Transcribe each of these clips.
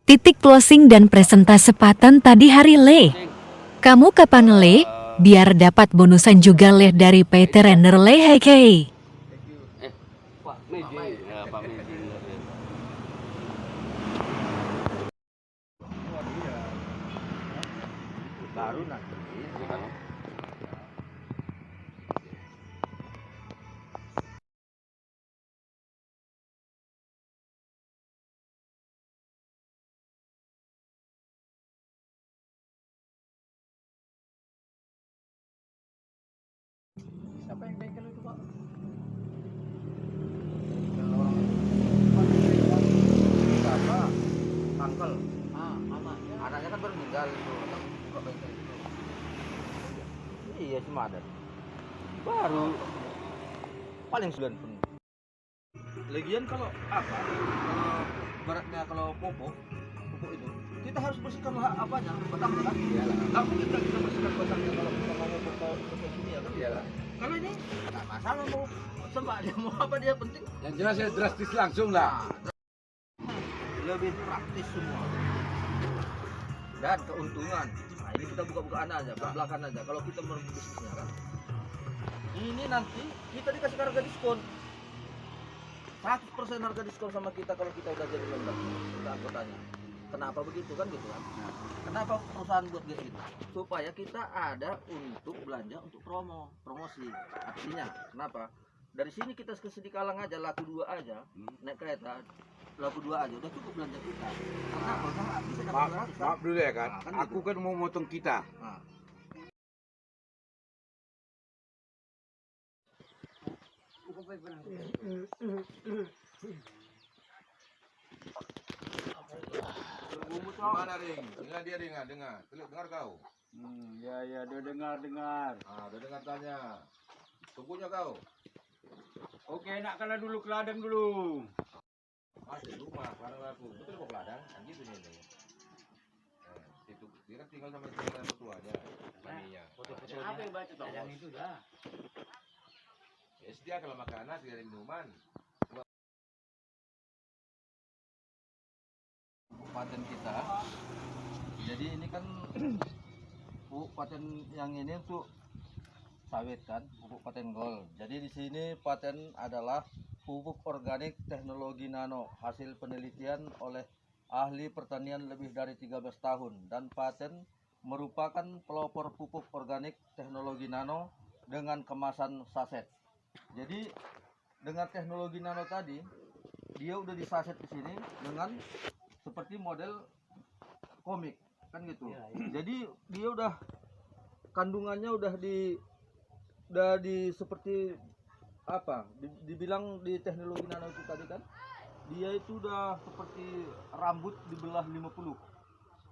Titik closing dan presentase paten tadi hari Le. Kamu kapan Le? Biar dapat bonusan juga Le dari PT Render Le hei. Pak Meji, ya Pak Meji. Baru nanti siapa yang bengkel itu Pak? Siapa? Uncle. Anaknya kan baru meninggal itu, buka bengkel itu. Iya cuma ada. Baru paling 9 pun. Lagian kalau apa? Baratnya kalau pupuk itu kita harus bersihkan apanya? Batangnya kan? Iyalah. Nggak mungkin kita bersihkan batangnya kalau kita mau pupuk kimia kan? Iyalah. Kalau ini nggak masalah mau sembah dia mau apa dia penting. Yang jelas ya drastis langsung lah. Lebih praktis semua dan keuntungan. Nah ini kita buka-bukaan aja, belak-belakan aja. Kalau kita mau bisnisnya kan, ini nanti kita dikasih harga diskon 100% harga diskon sama kita kalau kita udah jadi member, kita anggotanya. Kenapa begitu kan gitu kan? Kenapa perusahaan buat gitu? Supaya kita ada untuk belanja untuk promosi. Artinya kenapa? Dari sini kita ke Sidikalang aja laku 2 aja, naik kereta laku 2 aja udah cukup belanja kita. Kenapa? Karena bisa dapat 200 kan? Maaf dulu ya kan. Nah, kan Aku gitu. kan mau motong kita. Nah. Gimana Ring? Dengar dia dengar. Dengar kau. Ya, dia dengar. Ah, udah dengar tanya. Tunggunya kau. Oke, nak kalah dulu ke ladang dulu. Masih rumah bareng aku. Betul kok ladang? Kan gitu nih. Itu dia kan tinggal sama istrinya mertuanya. Maminya. Apa yang baca toh? Yang itu dah. Ya dia kalau makanan tidak ada minuman. Paten kita. Jadi ini kan pupuk paten yang ini untuk sawit kan, pupuk paten gold. Jadi di sini paten adalah pupuk organik teknologi nano, hasil penelitian oleh ahli pertanian lebih dari 13 tahun dan paten merupakan pelopor pupuk organik teknologi nano dengan kemasan saset. Jadi dengan teknologi nano tadi, dia udah disaset di sini dengan seperti model komik kan gitu. Jadi dia udah kandungannya udah di seperti apa? Dibilang di teknologi nano itu tadi kan, dia itu udah seperti rambut dibelah 50.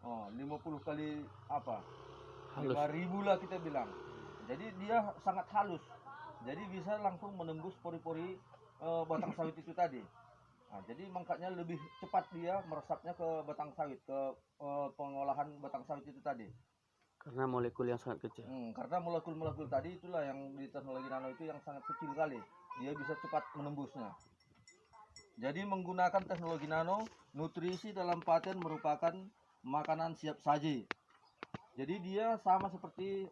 Oh, 50 kali apa? 5.000 lah kita bilang. Jadi dia sangat halus. Jadi bisa langsung menembus pori-pori batang sawit itu tadi. Nah, jadi makanya lebih cepat dia meresapnya ke batang sawit, ke pengolahan batang sawit itu tadi. Karena molekul yang sangat kecil. Karena molekul-molekul tadi itulah yang di teknologi nano itu yang sangat kecil kali. Dia bisa cepat menembusnya. Jadi menggunakan teknologi nano, nutrisi dalam paten merupakan makanan siap saji. Jadi dia sama seperti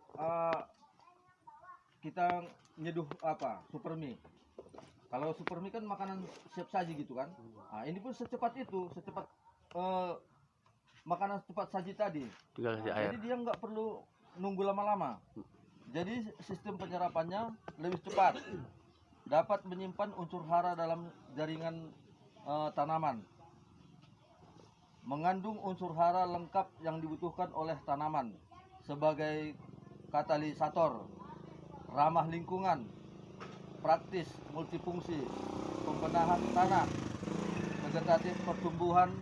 kita nyeduh apa? Supermi. Kalau supermi kan makanan siap saji gitu kan. Nah, ini pun secepat itu, secepat makanan cepat saji tadi. Tinggal kasih air. Jadi dia nggak perlu nunggu lama-lama. Jadi sistem penyerapannya lebih cepat. Dapat menyimpan unsur hara dalam jaringan tanaman. Mengandung unsur hara lengkap yang dibutuhkan oleh tanaman sebagai katalisator, ramah lingkungan, praktis, multifungsi, pembenahan tanah, vegetatif pertumbuhan,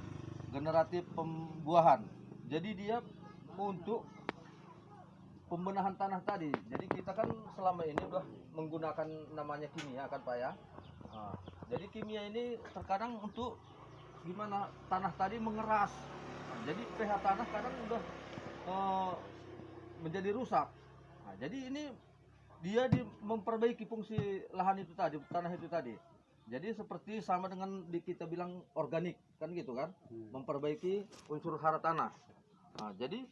generatif pembuahan. Jadi dia untuk pembenahan tanah tadi. Jadi kita kan selama ini udah menggunakan namanya kimia kan Pak ya. Nah, jadi kimia ini terkadang untuk gimana tanah tadi mengeras. Nah, jadi pH tanah kadang udah menjadi rusak. Nah, jadi ini dia memperbaiki fungsi lahan itu tadi, tanah itu tadi. Jadi seperti sama dengan kita bilang organik kan gitu kan, memperbaiki unsur hara tanah. Nah, jadi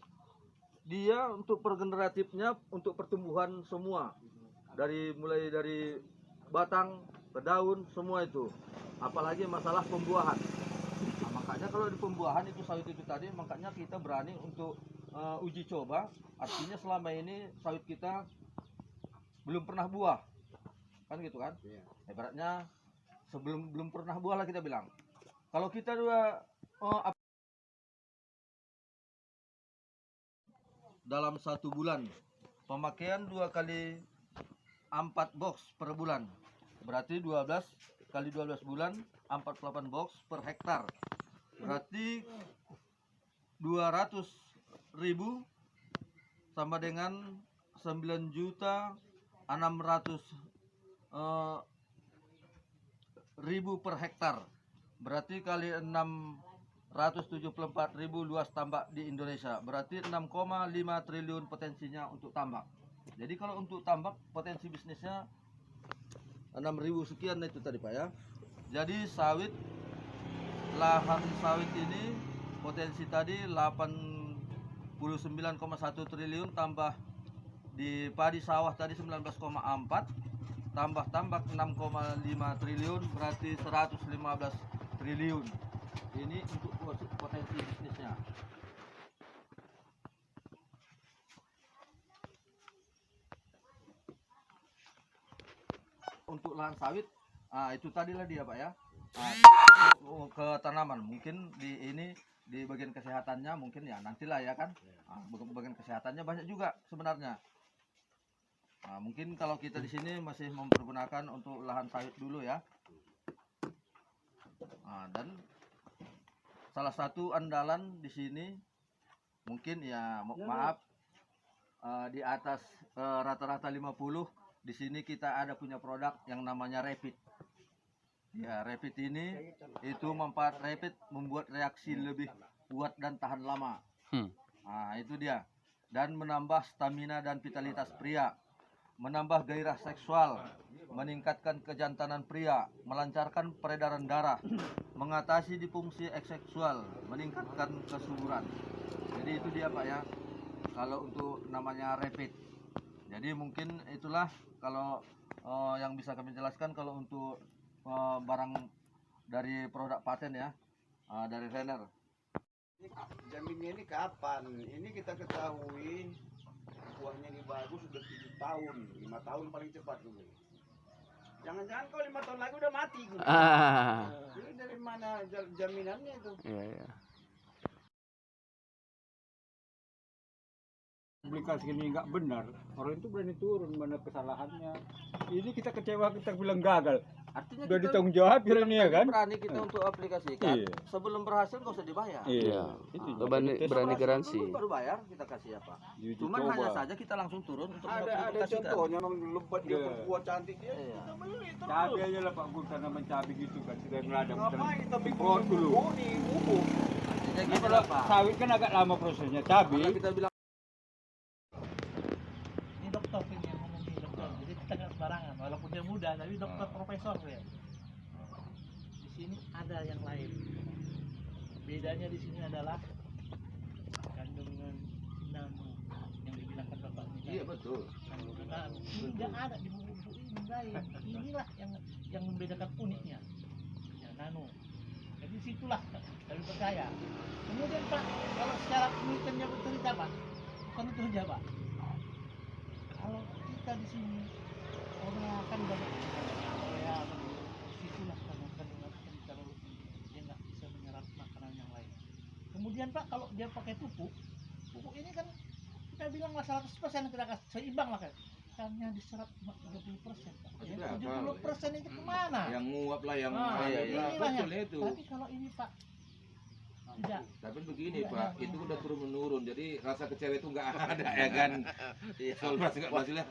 dia untuk pergeneratifnya, untuk pertumbuhan semua, mulai dari batang ke daun semua itu, apalagi masalah pembuahan. Nah, makanya kalau di pembuahan itu sawit itu tadi, makanya kita berani untuk uji coba. Artinya selama ini sawit kita belum pernah buah, kan gitu kan? Ibaratnya belum pernah buah lah kita bilang. Kalau kita dalam 1 bulan pemakaian 2 kali 4 box per bulan, berarti 12 kali 12 bulan 48 box per hektar, berarti 200.000 sama dengan 9.600.000 per hektar, berarti kali 674.000 luas tambak di Indonesia, berarti 6,5 triliun potensinya untuk tambak. Jadi kalau untuk tambak potensi bisnisnya 6.000 sekian itu tadi Pak ya. Jadi lahan sawit ini potensi tadi 89,1 triliun, tambah di padi sawah tadi 19,4, tambah tambak 6,5 triliun, berarti 115 triliun. Ini untuk potensi bisnisnya. Untuk lahan sawit, itu tadilah dia Pak ya. Ke tanaman mungkin di bagian kesehatannya mungkin ya nantilah ya kan. Bagian kesehatannya banyak juga sebenarnya. Mungkin kalau kita di sini masih mempergunakan untuk lahan sawit dulu ya. Dan salah satu andalan di sini mungkin ya maaf di atas rata-rata 50, di sini kita ada punya produk yang namanya Rapid. Ya, Rapid ini itu manfaat Rapid membuat reaksi lebih kuat dan tahan lama. Itu dia. Dan menambah stamina dan vitalitas pria, menambah gairah seksual, meningkatkan kejantanan pria, melancarkan peredaran darah, mengatasi disfungsi seksual, meningkatkan kesuburan. Jadi itu dia Pak ya, kalau untuk namanya Rapid. Jadi mungkin itulah kalau yang bisa kami jelaskan kalau untuk barang dari produk paten ya, dari Renner. Jaminnya ini kapan? Ini kita ketahui buahnya ini bagus sudah 7 tahun, 5 tahun paling cepat dulu. Jangan-jangan kalau 5 tahun lagi udah mati. Ini dari mana jaminannya itu? Iya. Aplikasi ini nggak benar, orang itu berani turun mana kesalahannya. Ini kita kecewa, kita bilang gagal. Artinya Udah kita ditanggung jawab ini ya kan? berani kita untuk aplikasikan. Iya. Sebelum berhasil nggak usah dibayar. Iya. Itu Berani Berhasil garansi. dulu baru bayar kita kasih apa. Diuji Cuman coba. hanya saja kita langsung turun untuk Ada mengaplikasikan. contohnya memang lebat dia Iya. berbuah cantik dia. Iya. Kita beli terus. Cabai aja lah Pak Gur, karena mencabai gitu kan sudah ngeladang. Ngapain kita bikin Impor dulu. di bubuk? Artinya Nah, gitu kalau lah Pak. sawit kan agak lama prosesnya, Maka cabai kita bilang Ini dokter ini yang ngomong nih dokter, jadi kita nggak sembarangan walaupun dia muda tapi dokter profesor ya. Di sini ada yang lain, bedanya di sini adalah kandungan nano yang dibilangkan bapak ini. iya betul. Kandungan nano ini nggak ada di bubuk-bubuk ini lain. Inilah yang membedakan uniknya ya, nano. Jadi situlah kami percaya. Kemudian Pak, kalau secara penelitiannya betul Pak, bukan itu saja Pak. Kalau kita di sini orang akan banyak ya situlah kandungan kalau dia nggak bisa menyerap makanan yang lain. Kemudian Pak, kalau dia pakai pupuk ini kan kita bilang lah 100% kita kasih seimbang lah kan. Hanya diserap cuma 30% Pak. Ya, 70% itu kemana? Yang nguap lah yang inilah betul ya. itu. Tapi kalau ini Pak tidak. Tapi begini Tidak, Pak, ya. itu udah turun menurun, jadi rasa kecewa itu nggak ada ya kan. Soal masih nggak masalah.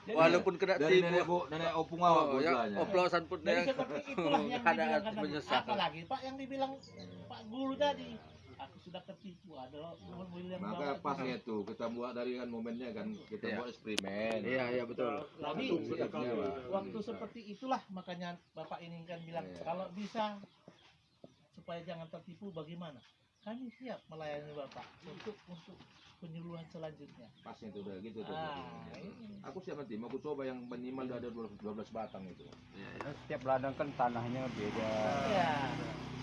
Walaupun kena Dari tipu, nenek opung awak ya, oplosan pun Jadi ya. seperti itulah yang Ada dibilangkan tadi. menyesal. Apalagi Pak yang dibilang Pak Guru tadi, aku sudah tertipu. ada mobil yang Maka bawa pas itu. itu kita buat dari kan momennya kan kita Iya. buat eksperimen. Iya betul. Jadi Siapnya, Pak. waktu seperti itulah makanya Bapak ini kan bilang Iya. kalau bisa supaya jangan tertipu bagaimana? Kami siap melayani Bapak untuk penyuluhan selanjutnya. Pasnya itu udah gitu tuh. Ini. Aku siap nanti mau aku coba yang minimal ada 12 batang itu. Setiap ladang kan tanahnya beda, Ya.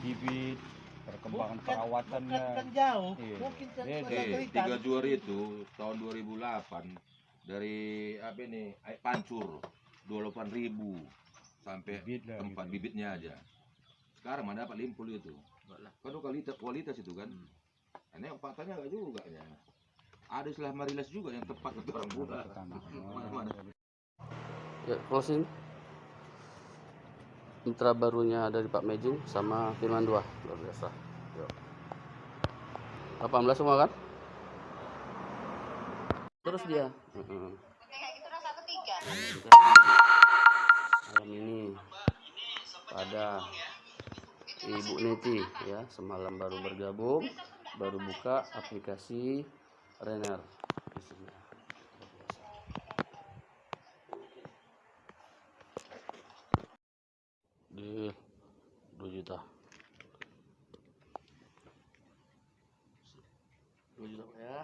bibit, perkembangan Bukan perawatannya. kan jauh. Iya. Mungkin kan Beda. saya cerita. 3 Juari itu tahun 2008 dari apa ini air pancur 28.000 sampai Bibit lah, tempat gitu. bibitnya aja. Sekarang mana dapat limpul itu. Kan kualitas itu kan. Ini faktanya enggak juga ya. Ada istilah marilas juga yang tepat untuk orang muda. Mana-mana. Ya, closing. Mitra barunya dari Pak Mejing sama Firman 2. Luar biasa. Yuk. 18 semua kan? Terus dia. Malam ini ada Ibu Neti ya, semalam baru bergabung, baru buka aplikasi Renner. Di 2 juta. 2 juta ya.